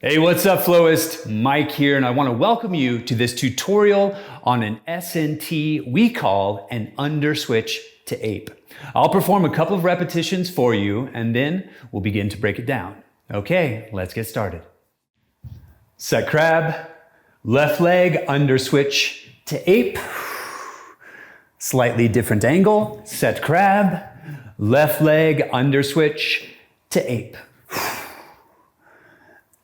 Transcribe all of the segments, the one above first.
Hey, what's up, Flowist? Mike here, and I want to welcome you to this tutorial on an SNT we call an underswitch to ape. I'll perform a couple of repetitions for you, and then we'll begin to break it down. Okay, let's get started. Set crab, left leg underswitch to ape. Slightly different angle, set crab, left leg underswitch to ape.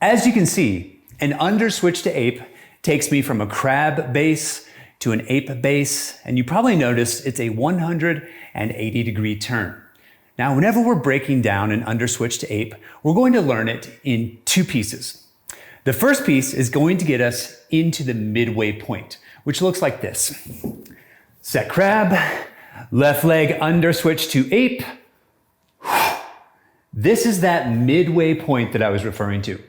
As you can see, an underswitch to ape takes me from a crab base to an ape base, and you probably noticed it's a 180-degree turn. Now, whenever we're breaking down an underswitch to ape, we're going to learn it in two pieces. The first piece is going to get us into the midway point, which looks like this. Set crab, left leg underswitch to ape. This is that midway point that I was referring to.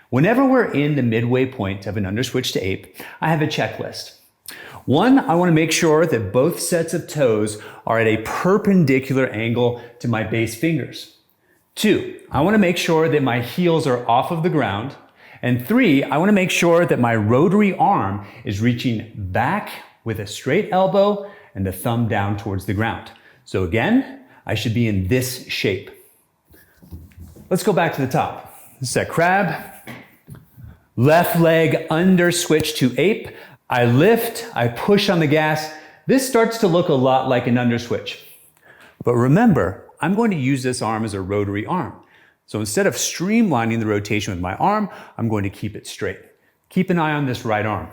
Whenever we're in the midway point of an underswitch to ape, I have a checklist. One, I want to make sure that both sets of toes are at a perpendicular angle to my base fingers. Two, I want to make sure that my heels are off of the ground. And three, I want to make sure that my rotary arm is reaching back with a straight elbow and the thumb down towards the ground. So again, I should be in this shape. Let's go back to the top. Set crab. Left leg underswitch to ape. I lift, I push on the gas. This starts to look a lot like an underswitch. But remember, I'm going to use this arm as a rotary arm. So instead of streamlining the rotation with my arm, I'm going to keep it straight. Keep an eye on this right arm.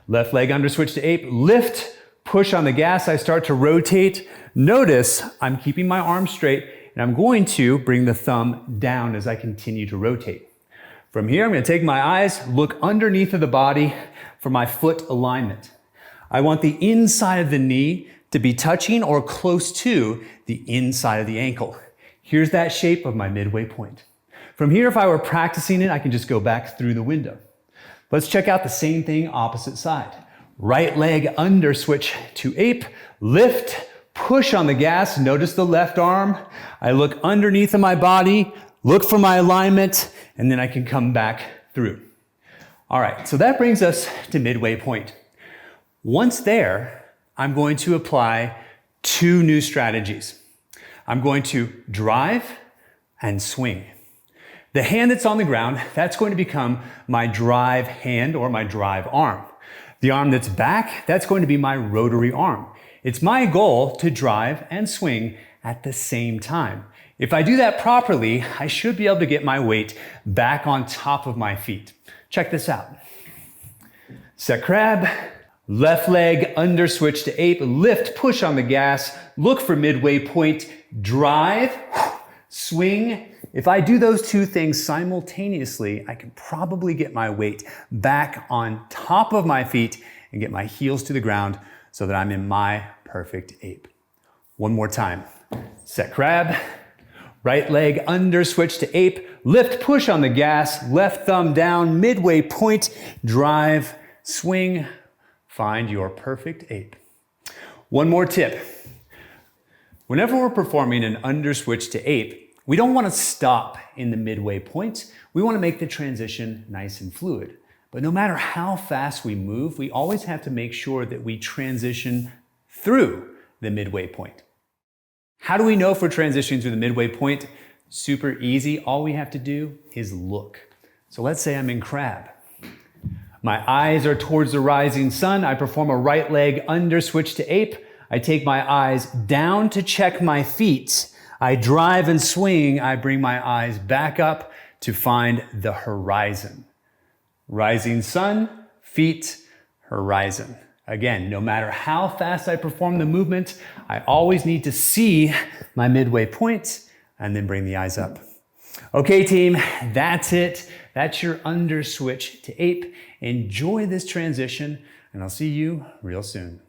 Left leg underswitch to ape, lift, push on the gas. I start to rotate. Notice I'm keeping my arm straight, and I'm going to bring the thumb down as I continue to rotate. From here, I'm going to take my eyes, look underneath of the body for my foot alignment. I want the inside of the knee to be touching or close to the inside of the ankle. Here's that shape of my midway point. From here, if I were practicing it, I can just go back through the window. Let's check out the same thing opposite side. Right leg underswitch to ape, lift, push on the gas. Notice the left arm. I look underneath of my body, look for my alignment, and then I can come back through. All right, so that brings us to midway point. Once there, I'm going to apply two new strategies. I'm going to drive and swing. The hand that's on the ground, that's going to become my drive hand or my drive arm. The arm that's back, that's going to be my rotary arm. It's my goal to drive and swing at the same time. If I do that properly, I should be able to get my weight back on top of my feet. Check this out. Set crab, left leg underswitch to ape, lift, push on the gas, look for midway point, drive, swing. If I do those two things simultaneously, I can probably get my weight back on top of my feet and get my heels to the ground so that I'm in my perfect ape. One more time. Set crab. Right leg underswitch to ape, lift, push on the gas, left thumb down, midway point, drive, swing, find your perfect ape. One more tip. Whenever we're performing an underswitch to ape, we don't want to stop in the midway point. We want to make the transition nice and fluid. But no matter how fast we move, we always have to make sure that we transition through the midway point. How do we know if we're transitioning through the midway point? Super easy. All we have to do is look. So let's say I'm in crab. My eyes are towards the rising sun. I perform a right leg underswitch to ape. I take my eyes down to check my feet. I drive and swing. I bring my eyes back up to find the horizon. Rising sun, feet, horizon. Again, no matter how fast I perform the movement, I always need to see my midway point and then bring the eyes up. Okay, team, that's it. That's your underswitch to ape. Enjoy this transition, and I'll see you real soon.